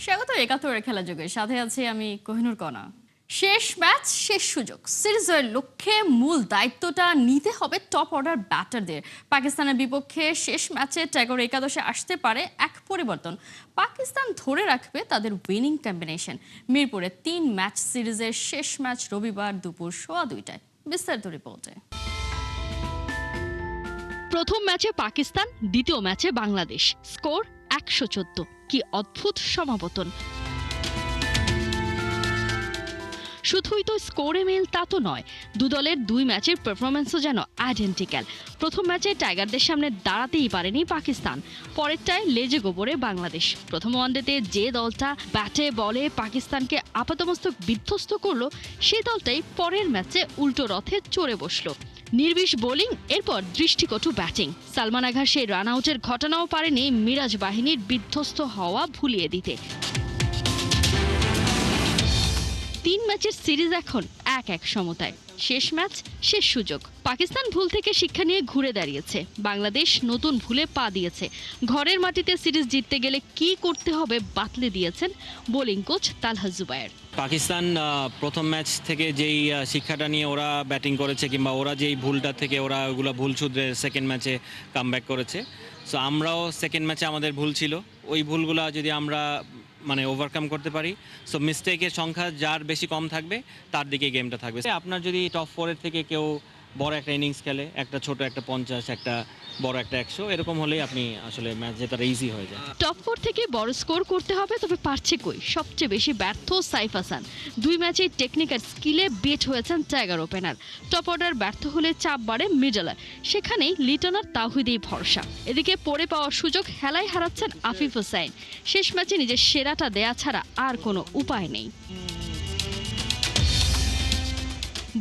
স্বাগত ৭১-এর খেলা যুগে, সাথে আছি আমি কোহিনুর কণা। শেষ ম্যাচ, শেষ সুযোগ। সিরিজের লক্ষ্যে মূল দায়িত্বটা নিতে হবে টপ অর্ডার ব্যাটারদের। পাকিস্তানের বিপক্ষে শেষ ম্যাচে ট্যাগর একাদশে আসতে পারে এক পরিবর্তন। পাকিস্তান ধরে রাখবে তাদের উইনিং কম্বিনেশন। মিরপুরে ৩ ম্যাচ সিরিজের শেষ ম্যাচ রবিবার দুপুর 2:15টায়। বিস্তারিত রিপোর্টে। প্রথম ম্যাচে পাকিস্তান, দ্বিতীয় ম্যাচে বাংলাদেশ। স্কোর ১১৪। কি অদ্ভুত সমাবর্তন! শুধুই তো স্কোরে মিল তা তো নয়, দুদলের দুই ম্যাচের পারফরম্যান্সও যেন আইডেন্টিক্যাল। প্রথম ম্যাচে টাইগারদের সামনে দাঁড়াতেই পারেনি পাকিস্তান, পরেরটায় লেজে গোবরে বাংলাদেশ। প্রথম ওয়ানডেতে যে দলটা ব্যাটে বলে পাকিস্তানকে আপাতমস্তক বিধ্বস্ত করলো, সেই দলটাই পরের ম্যাচে উল্টো রথে চড়ে বসলো। নির্বিষ বোলিং, এরপর দৃষ্টিকটু ব্যাটিং। সালমান আঘার সেই রান আউটের ঘটনাও পারেনি মিরাজ বাহিনীর বিধ্বস্ত হওয়া ভুলিয়ে দিতে। ৩ ম্যাচের সিরিজ এখন ১-১ সমতায়। শেষ ম্যাচ, শেষ সুযোগ। পাকিস্তান ভুল থেকে শিক্ষা নিয়ে ঘুরে দাঁড়িয়েছে, বাংলাদেশ নতুন ভুলে পা দিয়েছে। ঘরের মাটিতে সিরিজ জিততে গেলে কি করতে হবে বাতলে দিয়েছেন বোলিং কোচ তালহা জুবায়ের। পাকিস্তান প্রথম ম্যাচ থেকে যেই শিক্ষাটা নিয়ে ওরা ব্যাটিং করেছে, কিংবা ওরা যেই ভুলটা থেকে ওরা ওগুলো ভুল শুধরে সেকেন্ড ম্যাচে কামব্যাক করেছে। সো আমরাও সেকেন্ড ম্যাচে আমাদের ভুল ছিল, ওই ভুলগুলো যদি আমরা ওভারকাম করতে পারি, সো মিস্টেকের সংখ্যা যার বেশি কম থাকবে তার দিকে গেমটা থাকবে। আপনার যদি টপ 4-এর থেকে কেউ বড় একটা ইনিংস খেলে, একটা ছোট একটা 50, একটা বড় একটা 100, এরকম হলেই আপনি আসলে ম্যাচ জেতাটা ইজি হয়ে যায়। টপ 4 থেকে বড় স্কোর করতে হবে, তবে পারছে কই। সবচেয়ে বেশি ব্যর্থ সাইফ হাসান। 2 ম্যাচে টেকনিক আর স্কিলে বেট হয়েছেন টাইগার ওপেনার। টপ অর্ডার ব্যর্থ হলে চাপ বাড়ে মিডলার, সেখানেই লিটন আর তাওহিদেই ভরসা। এদিকে পড়ে পাওয়া সুযোগ হেলায় হারাচ্ছেন আফিফ হোসাইন। শেষ ম্যাচে নিজের সেরাটা দেয়া ছাড়া আর কোনো উপায় নেই।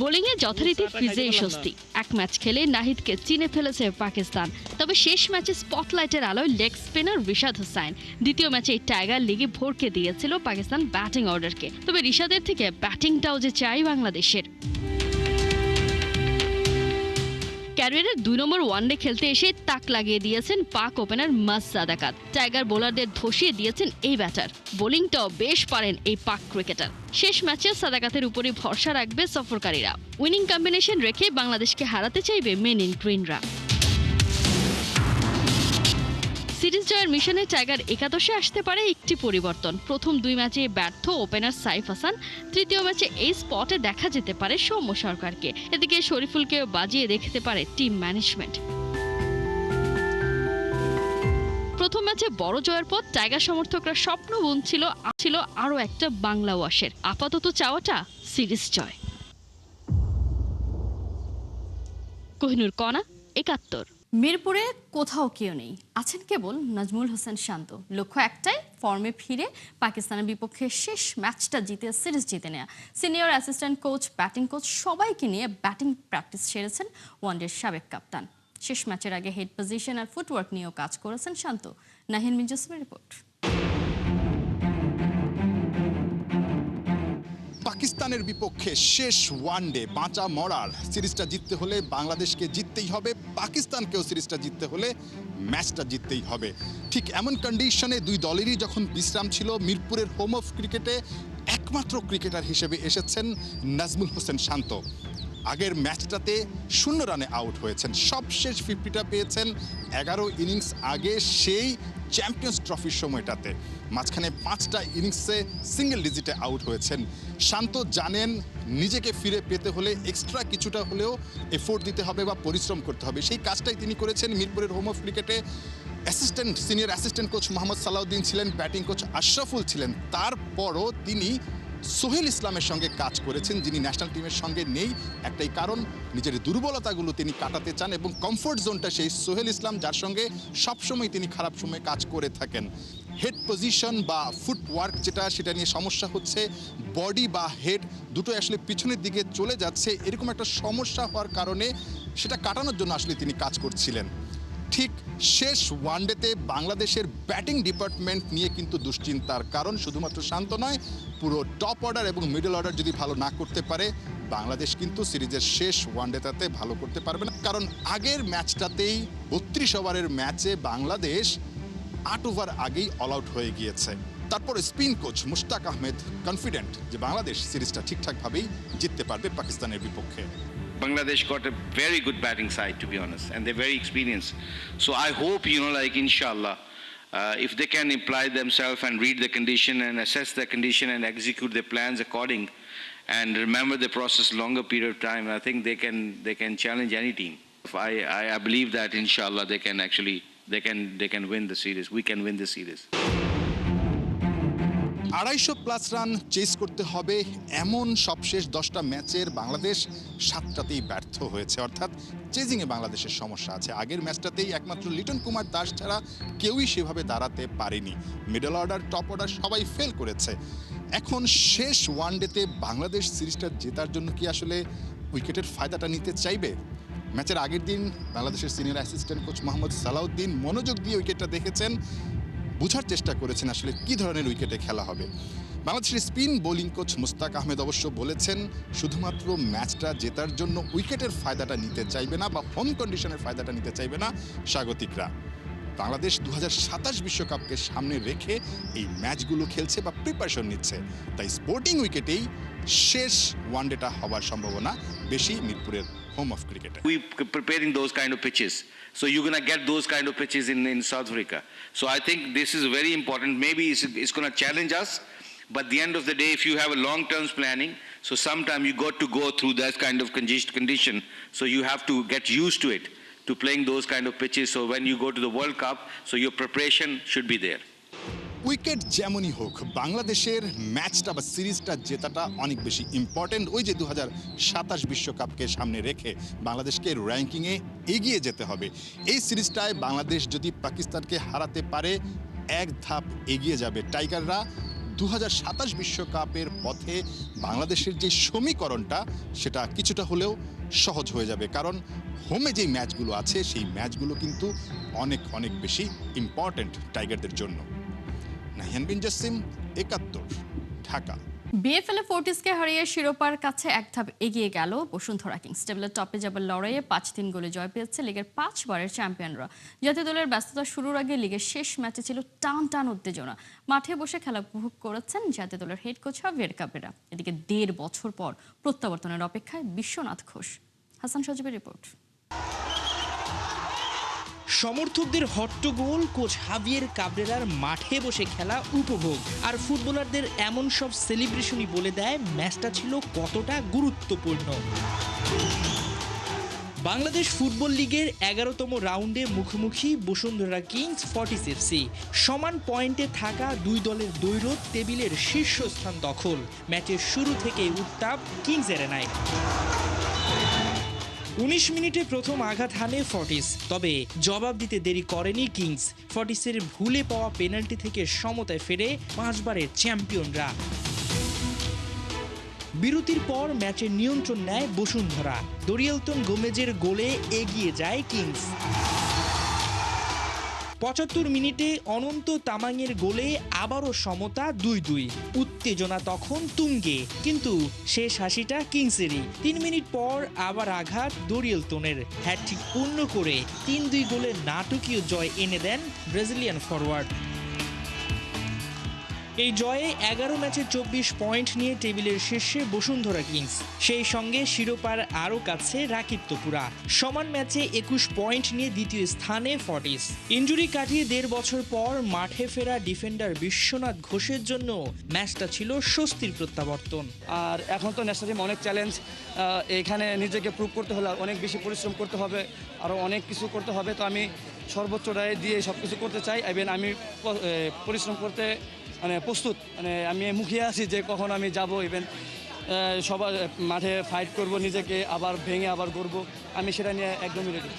বোলিংয়ে যথারীতি ফিজেই স্বস্তি। এক ম্যাচ খেলে নাহিদকে চিনে ফেলেছে পাকিস্তান, তবে শেষ ম্যাচে স্পটলাইটের আলোয় লেগ স্পিনার রিশাদ হোসাইন। দ্বিতীয় ম্যাচে টাইগার লিগে ভরকে দিয়েছিল পাকিস্তান ব্যাটিং অর্ডারকে, তবে রিশাদের থেকে ব্যাটিংটাও যে চাই বাংলাদেশের। ক্যারিয়ারের 2 নম্বর ওয়ানডে খেলতে এসে তাক লাগিয়ে দিয়েছেন পাক ওপেনার মাস সাদাকাত। টাইগার বোলারদের ধসিয়ে দিয়েছেন এই ব্যাটার। বোলিংটাও বেশ পারেন এই পাক ক্রিকেটার। শেষ ম্যাচে সাদাকাতের উপরই ভরসা রাখবে সফরকারীরা। উইনিং কম্বিনেশন রেখে বাংলাদেশকে হারাতে চাইবে মেন ইন গ্রিনরা। সিরিজ জয়ের মিশনে টাইগার একাদশে আসতে পারে একটি পরিবর্তন। প্রথম 2 ম্যাচে ব্যর্থ ওপেনার সাইফ হাসান, তৃতীয় ম্যাচে এই স্পটে দেখা যেতে পারে সৌম্য সরকারকে। এদিকে শরীফুলকেও বাজিয়ে দেখতে পারে টিম ম্যানেজমেন্ট। প্রথম ম্যাচে বড় জয়ের পর টাইগার সমর্থকরা স্বপ্ন বুনছিল আরও একটা বাংলা ওয়াশের। আপাতত চাওয়াটা সিরিজ জয়। কোহিনুর কণা, ৭১। মিরপুরে কোথাও কেউ নেই, আছেন কেবল নাজমুল হোসেন শান্ত। লক্ষ্য একটাই, ফর্মে ফিরে পাকিস্তানের বিপক্ষে শেষ ম্যাচটা জিতে সিরিজ জিতে নেওয়া। Senior assistant coach, batting coach সবাইকে নিয়ে ব্যাটিং প্র্যাকটিস সেরেছেন ওয়ানডের সাবেক কাপ্তান। শেষ ম্যাচের আগে হেড পজিশন আর ফুটওয়ার্ক নিয়েও কাজ করেছেন শান্ত। নাহিন মির্জাসমের রিপোর্ট। পাকিস্তানের বিপক্ষে শেষ ওয়ানডে বাঁচা মরার সিরিজটা জিততে হলে বাংলাদেশকে জিততেই হবে, পাকিস্তানকেও সিরিজটা জিততে হলে ম্যাচটা জিততেই হবে। ঠিক এমন কন্ডিশনে দুই দলেরই যখন বিশ্রাম ছিল, মিরপুরের হোম অফ ক্রিকেটে একমাত্র ক্রিকেটার হিসেবে এসেছেন নাজমুল হোসেন শান্ত। আগের ম্যাচটাতে 0 রানে আউট হয়েছেন, সবশেষ 50টা পেয়েছেন 11 ইনিংস আগে, সেই চ্যাম্পিয়ন্স ট্রফির সময়টাতে। মাঝখানে 5টা ইনিংসে সিঙ্গেল ডিজিটে আউট হয়েছেন। শান্ত জানেন নিজেকে ফিরে পেতে হলে এক্সট্রা কিছুটা হলেও এফোর্ট দিতে হবে বা পরিশ্রম করতে হবে। সেই কাজটাই তিনি করেছেন মিরপুরের হোম অফ ক্রিকেটে। Senior assistant coach Mohammad Salauddin ছিলেন, ব্যাটিং কোচ আশরাফুল ছিলেন। তারপরও তিনি সোহেল ইসলামের সঙ্গে কাজ করেছেন, যিনি ন্যাশনাল টিমের সঙ্গে নেই। একটাই কারণ, নিজের দুর্বলতাগুলো তিনি কাটাতে চান এবং কমফোর্ট জোনটা সেই সোহেল ইসলাম, যার সঙ্গে সবসময় তিনি খারাপ সময় কাজ করে থাকেন। হেড পজিশন বা ফুটওয়ার্ক সেটা নিয়ে সমস্যা হচ্ছে। বডি বা হেড দুটো আসলে পিছনের দিকে চলে যাচ্ছে, এরকম একটা সমস্যা হওয়ার কারণে সেটা কাটানোর জন্য আসলে তিনি কাজ করছিলেন। ঠিক শেষ ওয়ানডেতে বাংলাদেশের ব্যাটিং ডিপার্টমেন্ট নিয়ে কিন্তু দুশ্চিন্তার কারণ। শুধুমাত্র শান্ত নয়, পুরো টপ অর্ডার এবং মিডল অর্ডার যদি ভালো না করতে পারে, বাংলাদেশ কিন্তু সিরিজের শেষ ওয়ানডেটাতে ভালো করতে পারবে না। কারণ আগের ম্যাচটাতেই 32 ওভারের ম্যাচে বাংলাদেশ 8 ওভার আগেই অল আউট হয়ে গিয়েছে। তারপরে spin coach Mushtaq Ahmed confident যে বাংলাদেশ সিরিজটা ঠিকঠাকভাবেই জিততে পারবে পাকিস্তানের বিপক্ষে। Bangladesh got a very good batting side, to be honest, and they're very experienced. So I hope, like inshallah, if they can apply themselves and read the condition and assess the condition and execute their plans according, and remember the process longer period of time, I think they can challenge any team. I believe that inshallah they can win the series. We can win the series. 250+ run chase করতে হবে এমন সবশেষ 10টা ম্যাচের বাংলাদেশ 7টাতেই ব্যর্থ হয়েছে, অর্থাৎ চেজিংয়ে বাংলাদেশের সমস্যা আছে। আগের ম্যাচটাতেই একমাত্র লিটন কুমার দাস ছাড়া কেউই সেভাবে দাঁড়াতে পারেনি। মিডল অর্ডার, টপ অর্ডার সবাই ফেল করেছে। এখন শেষ ওয়ানডেতে বাংলাদেশ সিরিজটা জেতার জন্য কি আসলে উইকেটের ফায়দাটা নিতে চাইবে? ম্যাচের আগের দিন বাংলাদেশের senior assistant coach Mohammad Salauddin মনোযোগ দিয়ে উইকেটটা দেখেছেন, বোঝার চেষ্টা করেছেন আসলে কি ধরনের উইকেটে খেলা হবে। বাংলাদেশের spin bowling coach Mushtaq Ahmed অবশ্য বলেছেন শুধুমাত্র ম্যাচটা জেতার জন্য উইকেটের ফায়দাটা নিতে চাইবে না বা হোম কন্ডিশনের ফায়দাটা নিতে চাইবে না স্বাগতিকরা। বাংলাদেশ 2027 বিশ্বকাপকে সামনে রেখে এই ম্যাচগুলো খেলছে বা প্রিপারেশন নিচ্ছে, তাই স্পোর্টিং উইকেটেই শেষ ওয়ানডেটা হওয়ার সম্ভাবনা বেশি মিরপুরের হোম অফ ক্রিকেটে। We preparing those kind of pitches, so you're gonna get those kind of pitches in South Africa. So I think this is very important. Maybe it's gonna challenge us, but at the end of the day, if you have a long-term planning, so sometime you got to go through that kind of condition. So you have to get used to it, to playing those kind of pitches. So when you go to the World Cup, so your preparation should be there. Wicket যেমনই হোক বাংলাদেশের ম্যাচটা বা সিরিজটা জেতাটা অনেক বেশি important. ওই যে 2027 বিশ্বকাপকে সামনে রেখে বাংলাদেশকে র্যাঙ্কিংয়ে এগিয়ে যেতে হবে। এই সিরিজটায় বাংলাদেশ যদি পাকিস্তানকে হারাতে পারে এক ধাপ এগিয়ে যাবে টাইগাররা। 2027 বিশ্বকাপের পথে বাংলাদেশের যে সমীকরণটা সেটা কিছুটা হলেও সহজ হয়ে যাবে, কারণ হোমে যেই ম্যাচগুলো আছে সেই ম্যাচগুলো কিন্তু অনেক অনেক বেশি ইম্পর্টেন্ট টাইগারদের জন্য। নাহিয়ান বিন জাসিম, 71, ঢাকা। বিএফএল ফোর্টিসকে হারিয়ে শিরোপার কাছে এক ধাপ এগিয়ে গেল বসুন্ধরা কিংস। টেবিলের টপে যাবার লড়াইয়ে 5-3 গোলে জয় পেয়েছে লিগের 5 বারের চ্যাম্পিয়নরা। জাতীয় দলের ব্যস্ততা শুরুর আগে লিগের শেষ ম্যাচে ছিল টান টান উত্তেজনা। মাঠে বসে খেলা উপভোগ করেছেন জাতীয় দলের হেড কোচ হাভিয়ের কাবেরা। এদিকে 1.5 বছর পর প্রত্যাবর্তনের অপেক্ষায় বিশ্বনাথ ঘোষ। হাসান সজীবের রিপোর্ট। সমর্থকদের হট্টগোল, কোচ হাভিয়ের কাবরেরার মাঠে বসে খেলা উপভোগ আর ফুটবলারদের এমন সব সেলিব্রেশনই বলে দেয় ম্যাচটা ছিল কতটা গুরুত্বপূর্ণ। বাংলাদেশ ফুটবল লিগের 11তম রাউন্ডে মুখোমুখি বসুন্ধরা কিংস ফর্টিস এফসি। সমান পয়েন্টে থাকা দুই দলের দ্বৈরথ টেবিলের শীর্ষস্থান দখল। ম্যাচের শুরু থেকে উত্তাপ কিংস এরেনায়। 19 মিনিটে প্রথম আঘাত হানে ফর্টিস, তবে জবাব দিতে দেরি করেনি কিংস। ফর্টিসের ভুলে পাওয়া পেনাল্টি থেকে সমতায় ফেরে 5 বারের চ্যাম্পিয়নরা। বিরতির পর ম্যাচের নিয়ন্ত্রণ নেয় বসুন্ধরা। দরিয়েলতন গোমেজের গোলে এগিয়ে যায় কিংস। 75 মিনিটে অনন্ত তামাংয়ের গোলে আবারও সমতা 2-2। উত্তেজনা তখন তুঙ্গে, কিন্তু শেষ হাসিটা কিংসেরই। 3 মিনিট পর আবার আঘাত দরিয়েলতনের। হ্যাটট্রিক পূর্ণ করে 3-2 গোলের নাটকীয় জয় এনে দেন ব্রাজিলিয়ান ফরওয়ার্ড। এই জয়ে 11 ম্যাচে 24 পয়েন্ট নিয়ে টেবিলের শীর্ষে বসুন্ধরা কিংস। সেই সঙ্গে শিরোপার আরও কাছে রাকিবতপুরা। সমান ম্যাচে 21 পয়েন্ট নিয়ে দ্বিতীয় স্থানে ফর্টিস। ইনজুরি কাটিয়ে 1.5 বছর পর মাঠে ফেরা ডিফেন্ডার বিশ্বনাথ ঘোষের জন্য ম্যাচটা ছিল স্বস্তির প্রত্যাবর্তন। আর এখন তো ন্যাশনাল টিম অনেক চ্যালেঞ্জ, এখানে নিজেকে প্রুভ করতে হলে অনেক বেশি পরিশ্রম করতে হবে, আরও অনেক কিছু করতে হবে। তো আমি সর্বোচ্চটাই দিয়ে সব কিছু করতে চাই। এবং আমি পরিশ্রম করতে প্রস্তুত, আমি মুখিয়ে আছি যে কখন আমি যাব। ইভেন সবার মাঠে ফাইট করব, নিজেকে আবার ভেঙে আবার গড়ব, আমি সেটা নিয়ে একদমই রেডি।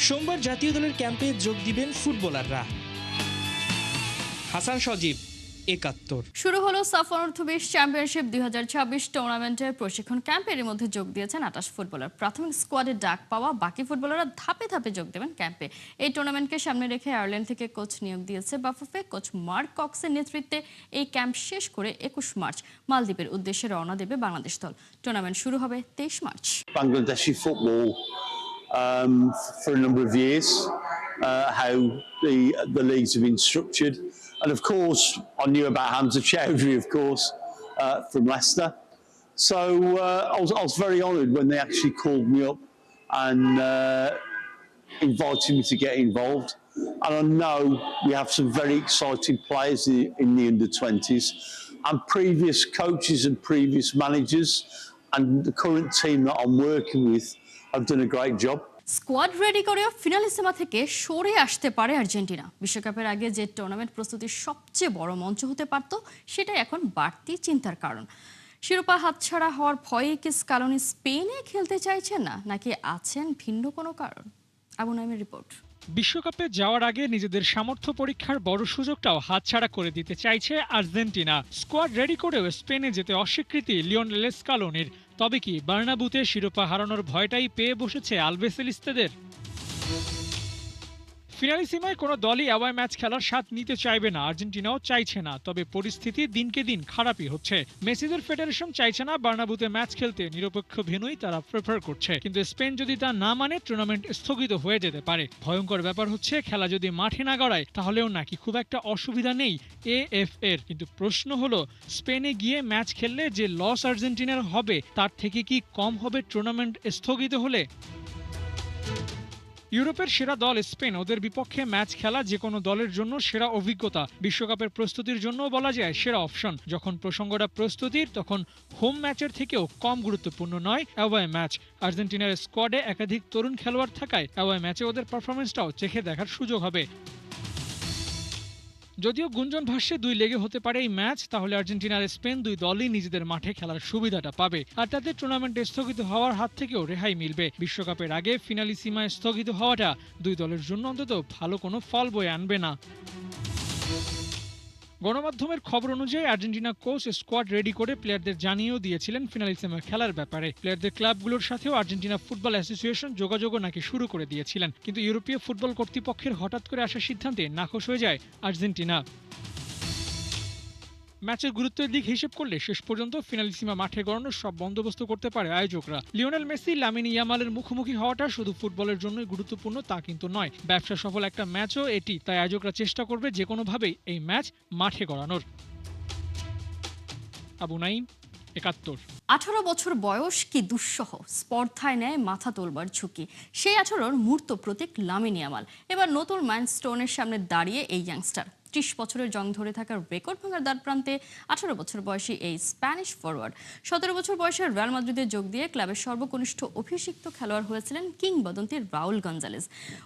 সোমবার জাতীয় দলের ক্যাম্পে যোগ দিবেন ফুটবলাররা। হাসান সজীব, 71। শুরু হলো সাফ অনূর্ধ্ব-20 চ্যাম্পিয়নশিপ 2026 টুর্নামেন্টের প্রশিক্ষণ ক্যাম্পের মধ্যে যোগ দিয়েছেন 28 ফুটবলার। প্রাথমিক স্কোয়াডে ডাক পাওয়া বাকি ফুটবলাররা ধাপে ধাপে যোগ দেবেন ক্যাম্পে। এই টুর্নামেন্টকে সামনে রেখে আয়ারল্যান্ড থেকে কোচ নিয়োগ দিয়েছে বাফুফে। কোচ মার্ক কক্সের নেতৃত্বে এই ক্যাম্প শেষ করে 21 মার্চ মালদ্বীপের উদ্দেশ্যে রওনা দেবে বাংলাদেশ দল। টুর্নামেন্ট শুরু হবে 23 March. Bangladeshi football for a number of years, how the leagues have been structured, And of course, I knew about Hamza Chowdhury, of course, from Leicester. So I was very honoured when they actually called me up and invited me to get involved. And I know we have some very exciting players in the under-20s, and previous coaches and previous managers and the current team that I'm working with have done a great job. Squad ready করেও Finalissima থেকে সরে আসতে পারে Argentina. বিশ্বকাপের আগে যে tournament প্রস্তুতির সবচেয়ে বড় মঞ্চ হতে পারত, সেটাই এখন বাড়তি চিন্তার কারণ। শিরোপা হাতছাড়া হওয়ার ভয়ে কি স্কালোনি স্পেনে খেলতে চাইছেন না, নাকি আছেন ভিন্ন কোনো কারণ? আবু নাইমের রিপোর্ট। বিশ্বকাপে যাওয়ার আগে নিজেদের সামর্থ্য পরীক্ষার বড় সুযোগটাও হাতছাড়া করে দিতে চাইছে আর্জেন্টিনা। স্কোয়াড রেডি করেও স্পেনে যেতে অস্বীকৃতি লিওনেল স্কালোনির। তবে কি বার্নাবুতে শিরোপা হারানোর ভয়টাই পেয়ে বসেছে আলবেসেলিস্তাদের? ফিনালিসিমায় কোনো দলই অ্যাওয়ে ম্যাচ খেলার স্বাদ নিতে চাইবে না, আর্জেন্টিনাও চাইছে না। তবে পরিস্থিতি দিনকে দিন খারাপই হচ্ছে। মেসিদের ফেডারেশন চাইছে না বার্নাবুতে ম্যাচ খেলতে, নিরপেক্ষ ভেন্যুই তারা প্রেফার করছে। কিন্তু স্পেন যদি তা না মানে টুর্নামেন্ট স্থগিত হয়ে যেতে পারে। ভয়ঙ্কর ব্যাপার হচ্ছে, খেলা যদি মাঠে না গড়ায় তাহলেও নাকি খুব একটা অসুবিধা নেই এএফএর। কিন্তু প্রশ্ন হলো, স্পেনে গিয়ে ম্যাচ খেললে যে লস আর্জেন্টিনার হবে, তার থেকে কি কম হবে টুর্নামেন্ট স্থগিত হলে? ইউরোপের সেরা দল স্পেন, ওদের বিপক্ষে ম্যাচ খেলা যে কোনো দলের জন্য সেরা অভিজ্ঞতা। বিশ্বকাপের প্রস্তুতির জন্য বলা যায় সেরা অপশন। যখন প্রসঙ্গটা প্রস্তুতির, তখন হোম ম্যাচের থেকেও কম গুরুত্বপূর্ণ নয় অ্যাওয়ে ম্যাচ। আর্জেন্টিনার স্কোয়াডে একাধিক তরুণ খেলোয়াড় থাকায় অ্যাওয়ে ম্যাচে ওদের পারফরমেন্সটাও চেখে দেখার সুযোগ হবে। যদিও গুঞ্জন ভাষ্যে 2 লেগে হতে পারে এই ম্যাচ, তাহলে আর্জেন্টিনার স্পেন দুই দলই নিজেদের মাঠে খেলার সুবিধাটা পাবে, আর তাতে টুর্নামেন্ট স্থগিত হওয়ার হাত থেকেও রেহাই মিলবে। বিশ্বকাপের আগে ফিনালিসিমা স্থগিত হওয়াটা দুই দলের জন্য অন্তত ভালো কোনো ফল বয়ে আনবে না। গণমাধ্যমের খবর অনুযায়ী আর্জেন্টিনা কোচ স্কোয়াড রেডি করে প্লেয়ারদের জানিয়েও দিয়েছিলেন ফিনালিসিমা খেলার ব্যাপারে। প্লেয়ারদের ক্লাবগুলোর সাথেও আর্জেন্টিনা ফুটবল অ্যাসোসিয়েশন যোগাযোগও নাকি শুরু করে দিয়েছিলেন। কিন্তু ইউরোপীয় ফুটবল কর্তৃপক্ষের হঠাৎ করে আসা সিদ্ধান্তে নাখোশ হয়ে যায় আর্জেন্টিনা। ম্যাচের গুরুত্বের দিক হিসেব করলে শেষ পর্যন্ত ফিনালিসিমা মাঠে গড়ানোর সব বন্দোবস্ত করতে পারে আয়োজকরা। লিওনেল মেসি, লামিন ইয়ামালের মুখোমুখি হওয়াটা শুধু ফুটবলের জন্যই গুরুত্বপূর্ণ তা কিন্তু নয়, ব্যবসা সফল একটা ম্যাচও এটি। তাই আয়োজকরা চেষ্টা করবে যে কোনোভাবেই এই ম্যাচ মাঠে গড়ানোর। আবু নাইম, ৭১। 18 বছর বয়স কি দুঃসহ, স্পর্ধায় নেয় মাথা তোলবার ঝুঁকি। সেই 18-র মূর্ত প্রতীক লামিন ইয়ামাল। এবার নতুন মাইলস্টোনের সামনে দাঁড়িয়ে এই ইয়াংস্টার। 30 বছরের জং ধরে থাকার রেকর্ড ভাঙার দ্বার প্রান্তে 18 বছর বয়সী এই স্প্যানিশ ফরওয়ার্ড। 17 বছর বয়সে রিয়াল মাদ্রিদে যোগ দিয়ে ক্লাবের সর্বকনিষ্ঠ অভিষিক্ত খেলোয়াড় হয়েছিলেন কিংবদন্তি রাউল গঞ্জালেজ।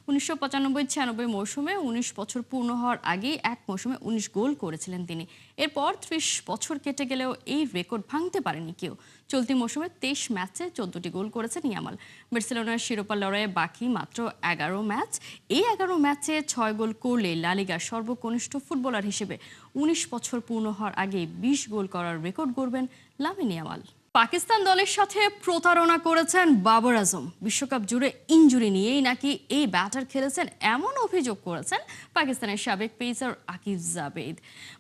1995-96 মৌসুমে 19 বছর পূর্ণ হওয়ার আগেই এক মৌসুমে 19 গোল করেছিলেন তিনি। এরপর 30 বছর কেটে গেলেও এই রেকর্ড ভাঙতে পারেনি কেউ। চলতি মৌসুমে 23 ম্যাচে 14টি গোল করেছেন ইয়ামাল। বার্সেলোনার শিরোপা লড়াইয়ে বাকি মাত্র 11 ম্যাচ। এই 11 ম্যাচে 6 গোল করলে লা লিগার সর্বকনিষ্ঠ ফুটবলার হিসেবে 19 বছর পূর্ণ হওয়ার আগে 20 গোল করার রেকর্ড গড়বেন লামিন ইয়ামাল। পাকিস্তান দলের সাথে প্রতারণা করেছেন বাবর আজম। বিশ্বকাপ জুড়ে ইনজুরি নিয়েই নাকি এই ব্যাটার খেলেছেন, এমন অভিযোগ করেছেন পাকিস্তানের সাবেক পেসার আকিব জাবেদ।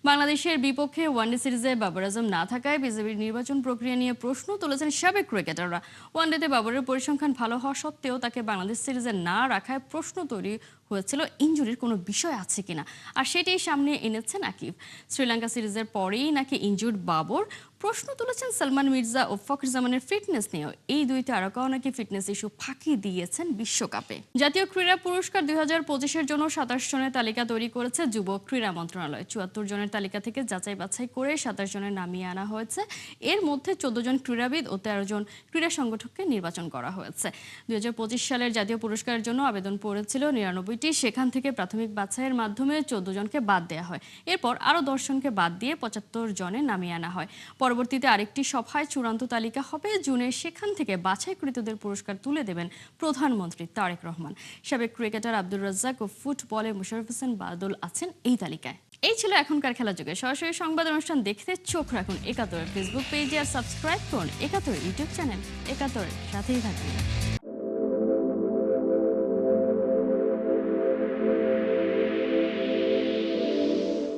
বাংলাদেশের বিপক্ষে ওয়ানডে সিরিজে বাবর আজম না থাকায় বিসিবির নির্বাচন প্রক্রিয়া নিয়ে প্রশ্ন তুলেছেন সাবেক ক্রিকেটাররা। ওয়ানডেতে বাবরের পরিসংখ্যান ভালো হওয়া সত্ত্বেও তাকে বাংলাদেশ সিরিজে না রাখায় প্রশ্ন তৈরি হয়েছিল ইনজুরির কোনো বিষয় আছে কিনা, আর সেটাই সামনে এনেছেন আকিব। শ্রীলঙ্কা সিরিজের পরেই নাকি ইনজুর্ড বাবর। প্রশ্ন তুলেছেন সালমান মির্জা ও ফখর জামানের ফিটনেস নিয়েও। এই দুই তারকাও নাকি ফিটনেস ইস্যু ফাঁকি দিয়েছেন বিশ্বকাপে। জাতীয় ক্রীড়া পুরস্কার 2025-এর জন্য 27 জনের তালিকা তৈরি করেছে যুব ক্রীড়া মন্ত্রণালয়। 74 জনের তালিকা থেকে যাচাই বাছাই করে 27 জনের নামিয়ে আনা হয়েছে। এর মধ্যে 14 জন ক্রীড়াবিদ ও 13 জন ক্রীড়া সংগঠককে নির্বাচন করা হয়েছে। 2025 সালের জাতীয় পুরস্কারের জন্য আবেদন পড়েছিল 99টি। সেখান থেকে প্রাথমিক বাছাইয়ের মাধ্যমে 14 জনকে বাদ দেওয়া হয়। এরপর আরও 10 জনকে বাদ দিয়ে 75 জনে নামিয়ে আনা হয়। পরবর্তীতে আরেকটি সভায় চূড়ান্ত তালিকা হবে জুনে। সেখান থেকে বাছাইকৃতদের পুরস্কার তুলে দেবেন প্রধানমন্ত্রী তারেক রহমান। সাবেক ক্রিকেটার আব্দুর রাজ্জাক ও ফুটবলে মুশাররফ হোসেন বাদল আছেন এই তালিকায়। এই ছিল এখনকার খেলা যুগে। সরাসরি সংবাদ অনুষ্ঠান দেখতে চোখ রাখুন 71 ফেসবুক পেজে আর সাবস্ক্রাইব করুন 71 ইউটিউব চ্যানেল। 71 সাথেই থাকুন।